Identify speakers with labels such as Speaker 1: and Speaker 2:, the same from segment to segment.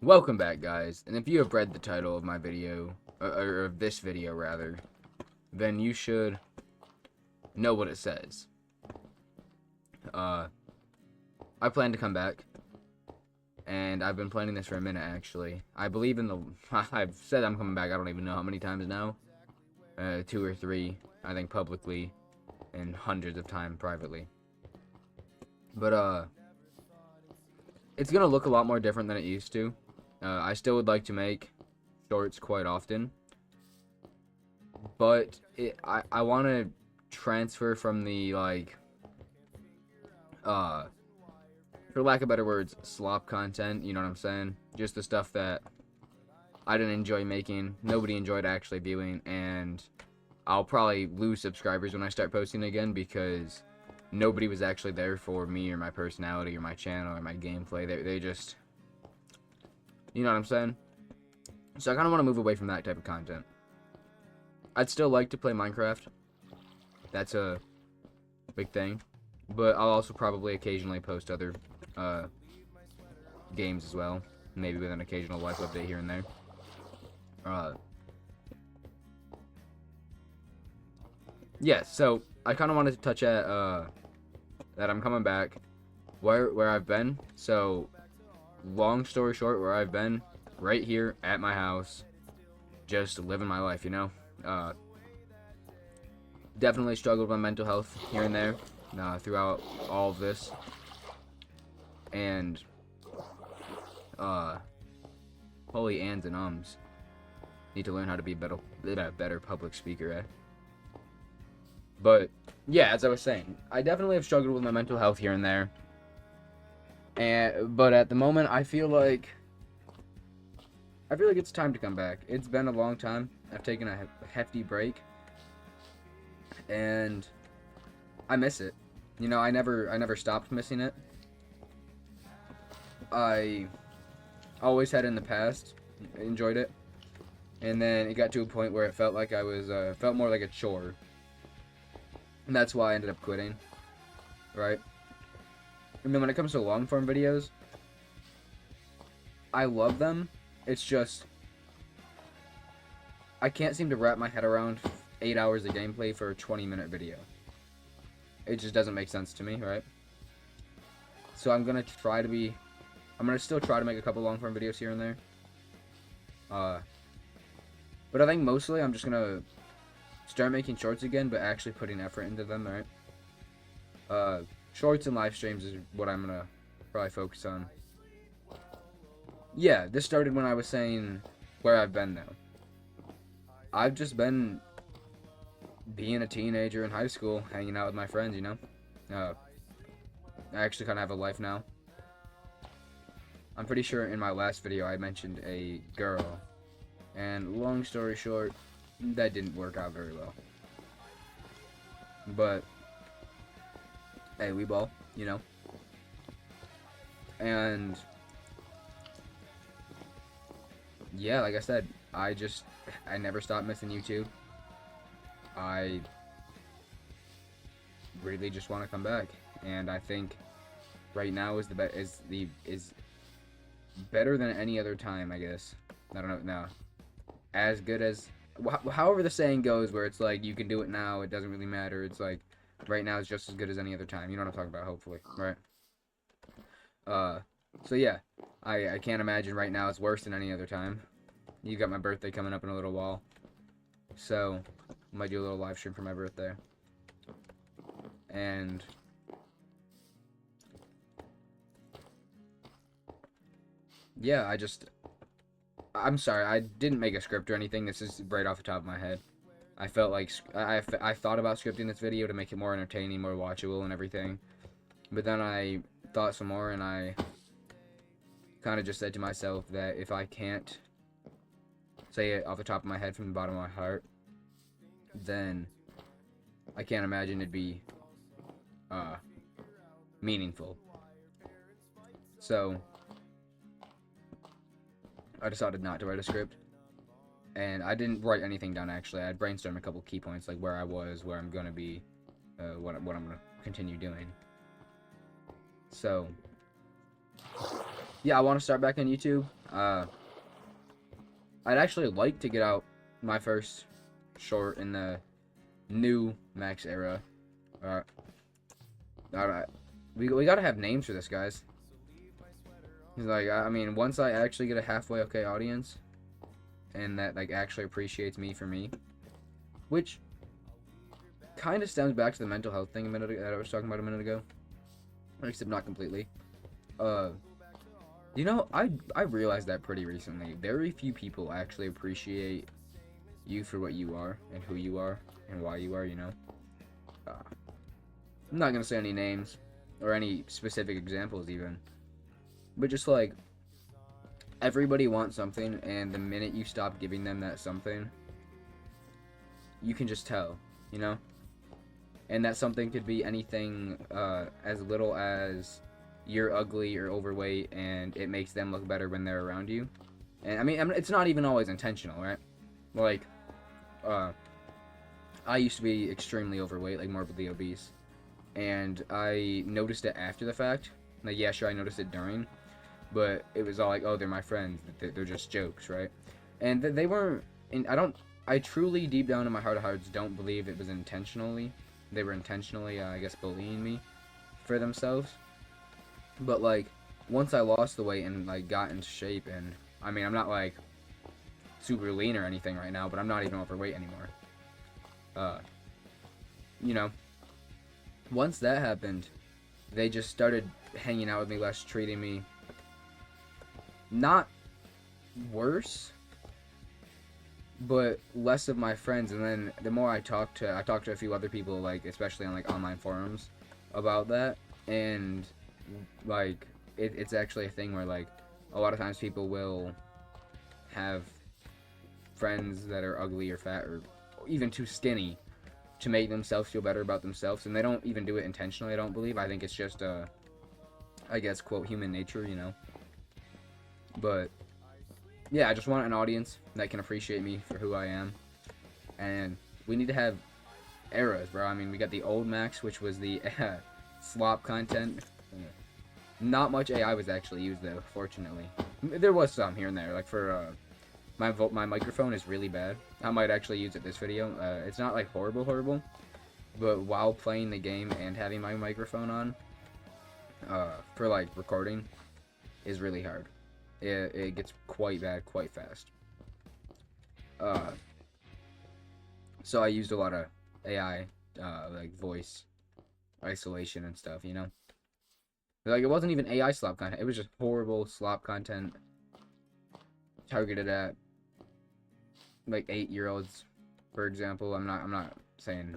Speaker 1: Welcome back, guys, and if you have read the title of my video, or of this video rather, then you should know what it says. I plan to come back, and I've been planning this for a minute actually. I believe in the, I've said I'm coming back, I don't even know how many times now, 2 or 3, I think publicly, and hundreds of times privately. But it's gonna look a lot more different than it used to. I still would like to make shorts quite often, but I want to transfer from the, like, for lack of better words, slop content, you know what I'm saying? Just the stuff that I didn't enjoy making, nobody enjoyed actually viewing, and I'll probably lose subscribers when I start posting again because nobody was actually there for me or my personality or my channel or my gameplay. They just... You know what I'm saying? So I kind of want to move away from that type of content. I'd still like to play Minecraft. That's a big thing. But I'll also probably occasionally post other games as well. Maybe with an occasional life update here and there. Yeah, so I kind of wanted to touch at that I'm coming back. Where I've been. So... long story short, where I've been, right here at my house, just living my life, you know. Definitely struggled with my mental health here and there throughout all of this, and holy ands and ums, need to learn how to be a better public speaker, eh? But yeah, as I was saying, I definitely have struggled with my mental health here and there. But at the moment, I feel like it's time to come back. It's been a long time. I've taken a hefty break, and I miss it. You know, I never stopped missing it. I always had in the past enjoyed it, and then it got to a point where it felt like I was felt more like a chore, and that's why I ended up quitting. Right. I mean, when it comes to long-form videos, I love them. It's just, I can't seem to wrap my head around 8 hours of gameplay for a 20-minute video. It just doesn't make sense to me, right? So I'm gonna still try to make a couple long-form videos here and there. But I think mostly I'm just gonna start making shorts again, but actually putting effort into them, right? Shorts and live streams is what I'm gonna probably focus on. Yeah, this started when I was saying where I've been now. I've just been being a teenager in high school, hanging out with my friends, you know? I actually kind of have a life now. I'm pretty sure in my last video I mentioned a girl. And long story short, that didn't work out very well. But... hey, we ball, you know. And yeah, like I said, I never stopped missing YouTube. I really just want to come back, and I think right now is better than any other time, I guess. I don't know, no. As good as however the saying goes, where it's like you can do it now, it doesn't really matter. It's like right now is just as good as any other time. You know what I'm talking about, hopefully, right? So yeah, I can't imagine right now it's worse than any other time. You got my birthday coming up in a little while, so I might do a little live stream for my birthday. And yeah, I'm sorry, I didn't make a script or anything. This is right off the top of my head. I felt like I thought about scripting this video to make it more entertaining, more watchable and everything. But then I thought some more, and I kind of just said to myself that if I can't say it off the top of my head from the bottom of my heart, then I can't imagine it'd be meaningful. So I decided not to write a script. And I didn't write anything down, actually. I brainstormed a couple key points, like where I was, where I'm going to be, what I'm going to continue doing. So, yeah, I want to start back on YouTube. I'd actually like to get out my first short in the new Max era. Alright. Alright. We gotta have names for this, guys. He's like, I mean, once I actually get a halfway okay audience, and that, like, actually appreciates me for me, which kind of stems back to the mental health thing that I was talking about a minute ago, except not completely. You know, I realized that pretty recently. Very few people actually appreciate you for what you are, and who you are, and why you are, you know? I'm not gonna say any names, or any specific examples even, but just like, everybody wants something, and the minute you stop giving them that something, you can just tell, you know? And that something could be anything as little as you're ugly or overweight, and it makes them look better when they're around you. And I mean, it's not even always intentional, right? Like, I used to be extremely overweight, like morbidly obese, and I noticed it after the fact. Like, yeah, sure, I noticed it during, but it was all like, oh, they're my friends, they're just jokes, right? And they weren't. I truly, deep down in my heart of hearts, don't believe it was intentionally. They were intentionally, I guess, bullying me for themselves. But like, once I lost the weight and like got into shape, and I mean, I'm not like super lean or anything right now, but I'm not even overweight anymore. You know, once that happened, they just started hanging out with me less, treating me not worse, but less of my friends. And then the more I talked to a few other people, like especially on like online forums about that, and like it's actually a thing where like a lot of times people will have friends that are ugly or fat or even too skinny to make themselves feel better about themselves, and they don't even do it intentionally, I don't believe. I think it's just I guess, quote, human nature, you know. But yeah, I just want an audience that can appreciate me for who I am. And we need to have eras, bro. I mean, we got the old Max, which was the slop content. Not much AI was actually used, though, fortunately. There was some here and there. Like, for my microphone is really bad. I might actually use it this video. It's not, like, horrible. But while playing the game and having my microphone on, for, like, recording, is really hard. It gets quite bad quite fast. So I used a lot of AI, like voice isolation and stuff, you know? Like, it wasn't even AI slop content, it was just horrible slop content targeted at, like, 8-year-olds, for example. I'm not saying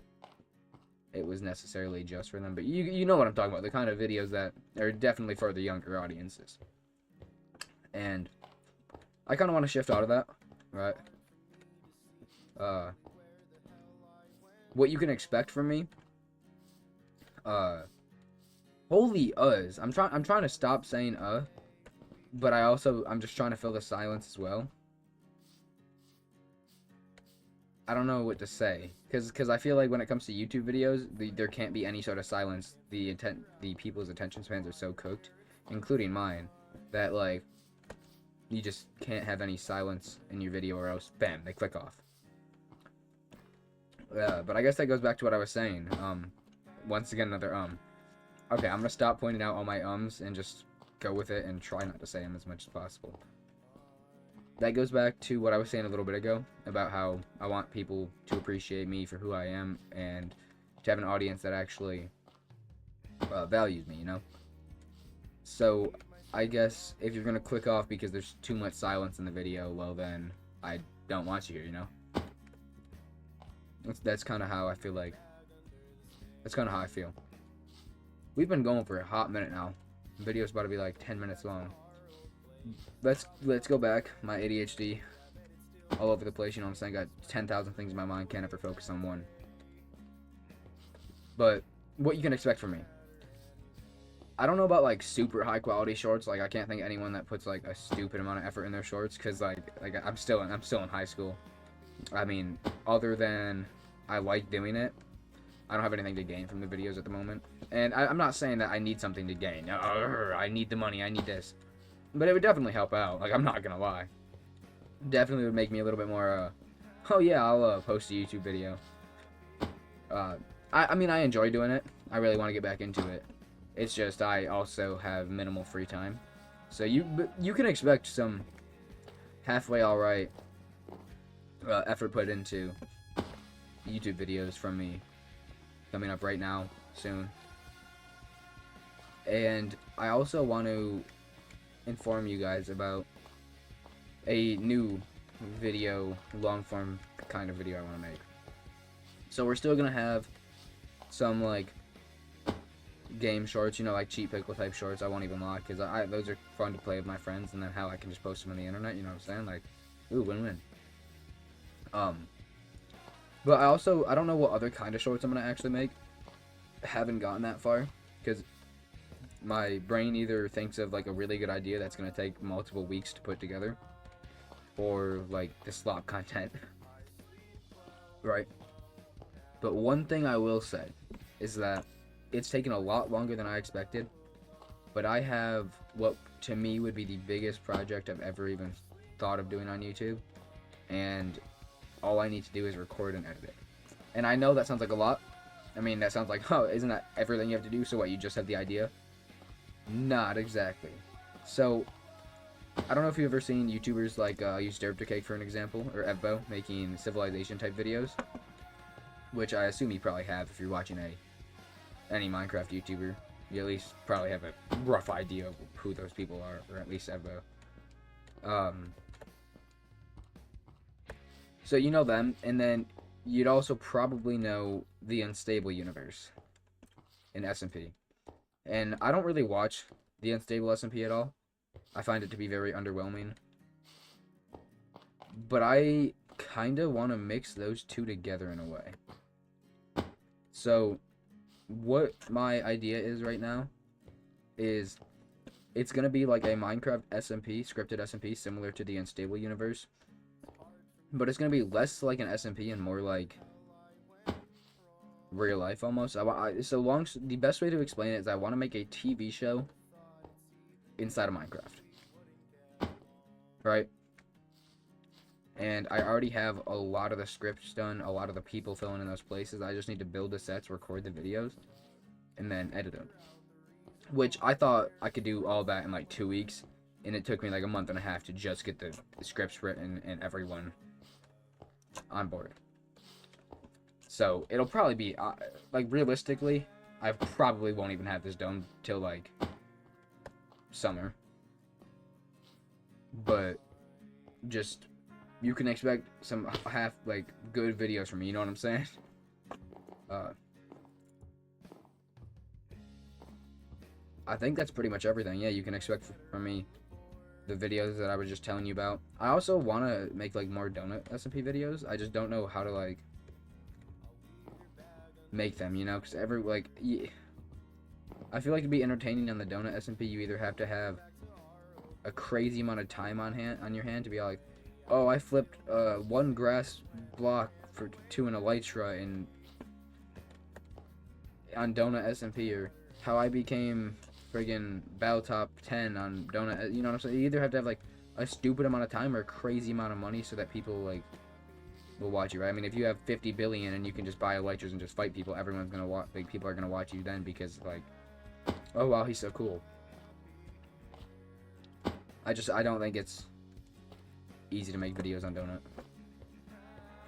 Speaker 1: it was necessarily just for them, but you know what I'm talking about, the kind of videos that are definitely for the younger audiences. And I kind of want to shift out of that, right? What you can expect from me, holy us. I'm trying to stop saying but I'm just trying to fill the silence as well. I don't know what to say, cause I feel like when it comes to YouTube videos, there can't be any sort of silence. The people's attention spans are so cooked, including mine, that like you just can't have any silence in your video, or else bam, they click off. But I guess that goes back to what I was saying. Once again, another Okay, I'm gonna stop pointing out all my ums and just go with it and try not to say them as much as possible. That goes back to what I was saying a little bit ago about how I want people to appreciate me for who I am, and to have an audience that actually values me, you know? So, I guess if you're gonna click off because there's too much silence in the video, well then, I don't want you here, you know? That's kind of how I feel like. That's kind of how I feel. We've been going for a hot minute now. The video's about to be like 10 minutes long. Let's go back. My ADHD all over the place, you know what I'm saying? Got 10,000 things in my mind, can't ever focus on one. But what you can expect from me. I don't know about like super high quality shorts. Like, I can't think of anyone that puts like a stupid amount of effort in their shorts, cuz like I'm still in high school. I mean, other than I like doing it, I don't have anything to gain from the videos at the moment. And I'm not saying that I need something to gain. I need the money, I need this. But it would definitely help out. Like, I'm not gonna lie. Definitely would make me a little bit more, oh yeah, I'll post a YouTube video. I mean, I enjoy doing it. I really want to get back into it. It's just I also have minimal free time. So you can expect some halfway alright effort put into YouTube videos from me coming up right now, soon. And I also want to inform you guys about a new video, long form kind of video I want to make. So we're still gonna have some like game shorts, you know, like cheat pickle type shorts. I won't even lie, because those are fun to play with my friends, and then how I can just post them on the internet. You know what I'm saying? Like, ooh, win-win. But I don't know what other kind of shorts I'm gonna actually make. I haven't gotten that far, because my brain either thinks of like a really good idea that's gonna take multiple weeks to put together, or like the slop content. Right? But one thing I will say is that it's taken a lot longer than I expected, but I have what to me would be the biggest project I've ever even thought of doing on YouTube, and all I need to do is record and edit it. And I know that sounds like a lot. I mean, that sounds like, oh, isn't that everything you have to do? So what, you just have the idea? Not exactly. So, I don't know if you've ever seen YouTubers like use Cake for an example, or Evbo, making civilization type videos, which I assume you probably have if you're watching any Minecraft YouTuber. You at least probably have a rough idea of who those people are, or at least Evbo. So you know them, and then you'd also probably know the Unstable universe in SMP. And I don't really watch the Unstable SMP at all. I find it to be very underwhelming. But I kind of want to mix those two together in a way. So, what my idea is right now is it's going to be like a Minecraft SMP, scripted SMP, similar to the Unstable universe. But it's going to be less like an SMP and more like real life almost. The best way to explain it is I want to make a TV show inside of Minecraft. Right? And I already have a lot of the scripts done, a lot of the people filling in those places. I just need to build the sets, record the videos, and then edit them. Which I thought I could do all that in like 2 weeks, and it took me like a month and a half to just get the scripts written and everyone on board. So it'll probably be, like realistically, I probably won't even have this done till like summer. But just, you can expect some good videos from me, you know what I'm saying? I think that's pretty much everything. Yeah, you can expect from me the videos that I was just telling you about. I also want to make like more donut SMP videos. I just don't know how to like make them, you know, because I feel like to be entertaining on the donut SMP, you either have to have a crazy amount of time on your hand to be like, oh, I flipped one grass block for 2 in Elytra on donut SMP, or how I became friggin' Battle Top 10 on donut. You know what I'm saying? You either have to have like a stupid amount of time or a crazy amount of money so that people like will watch you, right? I mean, if you have 50 billion and you can just buy Elytras and just fight people, everyone's gonna watch. Like, people are gonna watch you then because like, oh wow, he's so cool. I don't think it's easy to make videos on donut.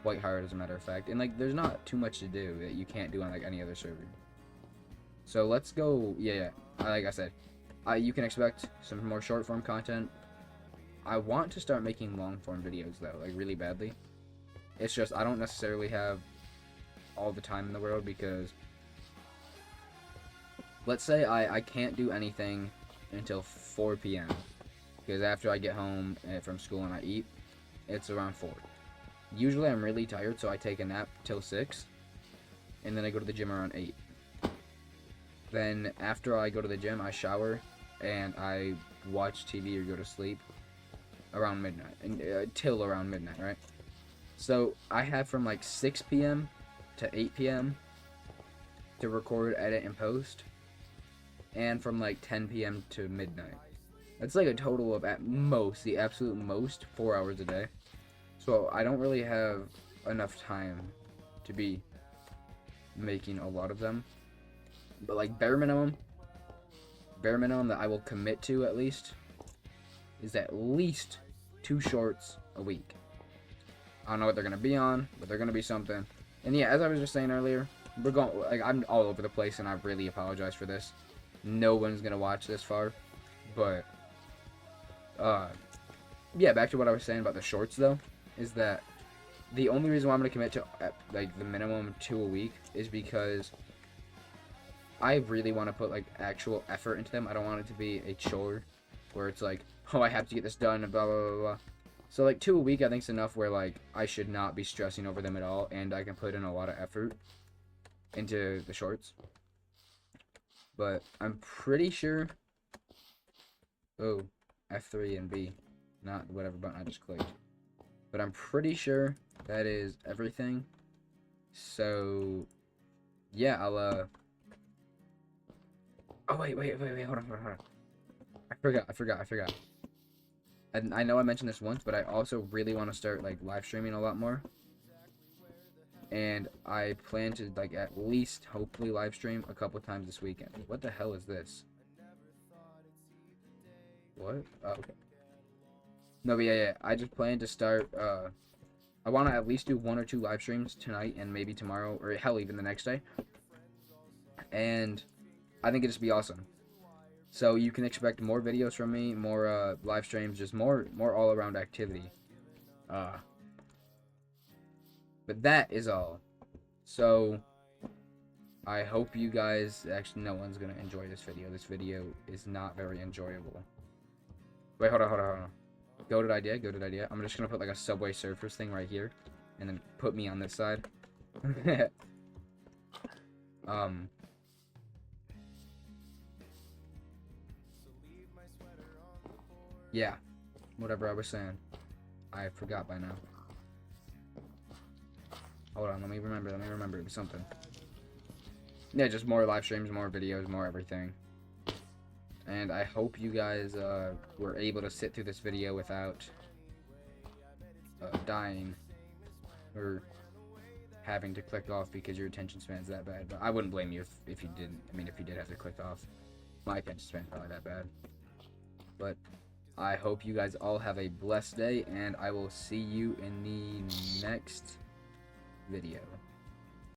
Speaker 1: Quite hard, as a matter of fact, and like, there's not too much to do that you can't do on like any other server. So let's go. Yeah. Like I said, you can expect some more short form content. I want to start making long form videos though, like really badly. It's just I don't necessarily have all the time in the world, because let's say I can't do anything until 4 p.m. because after I get home from school and I eat, it's around 4. Usually I'm really tired, so I take a nap till 6, and then I go to the gym around 8. Then after I go to the gym, I shower, and I watch TV or go to sleep around midnight, and till around midnight, right? So I have from like 6 p.m. to 8 p.m. to record, edit, and post, and from like 10 p.m. to midnight That's like a total of, at most, the absolute most, 4 hours a day. So I don't really have enough time to be making a lot of them. But like bare minimum that I will commit to at least is at least 2 shorts a week. I don't know what they're gonna be on, but they're gonna be something. And yeah, as I was just saying earlier, I'm all over the place, and I really apologize for this. No one's gonna watch this far, but yeah, back to what I was saying about the shorts though, is that the only reason why I'm gonna commit to like the minimum 2 a week is because I really want to put like actual effort into them. I don't want it to be a chore where it's like, oh, I have to get this done and blah blah blah blah. So like 2 a week I think is enough where like I should not be stressing over them at all, and I can put in a lot of effort into the shorts. But I'm pretty sure, oh, F3 and B, not whatever button I just clicked. But I'm pretty sure that is everything. So yeah, I'll oh wait, hold on. I forgot. And I know I mentioned this once, but I also really want to start like live streaming a lot more. And I plan to like at least hopefully live stream a couple times this weekend. What the hell is this? What? Oh, okay. No, but yeah. I just plan to start I want to at least do 1 or 2 live streams tonight and maybe tomorrow, or hell, even the next day. And I think it'd just be awesome. So you can expect more videos from me, more live streams, just more all around activity. But that is all. So I hope you guys, actually no one's gonna enjoy this video. This video is not very enjoyable. Wait, hold on. Goated idea. I'm just gonna put like a Subway Surfers thing right here, and then put me on this side. Yeah, whatever I was saying. I forgot by now. Hold on, let me remember. It was something. Yeah, just more live streams, more videos, more everything. And I hope you guys were able to sit through this video without dying or having to click off because your attention span's that bad. But I wouldn't blame you if you didn't. I mean, if you did have to click off. My attention span's probably that bad. But I hope you guys all have a blessed day, and I will see you in the next video.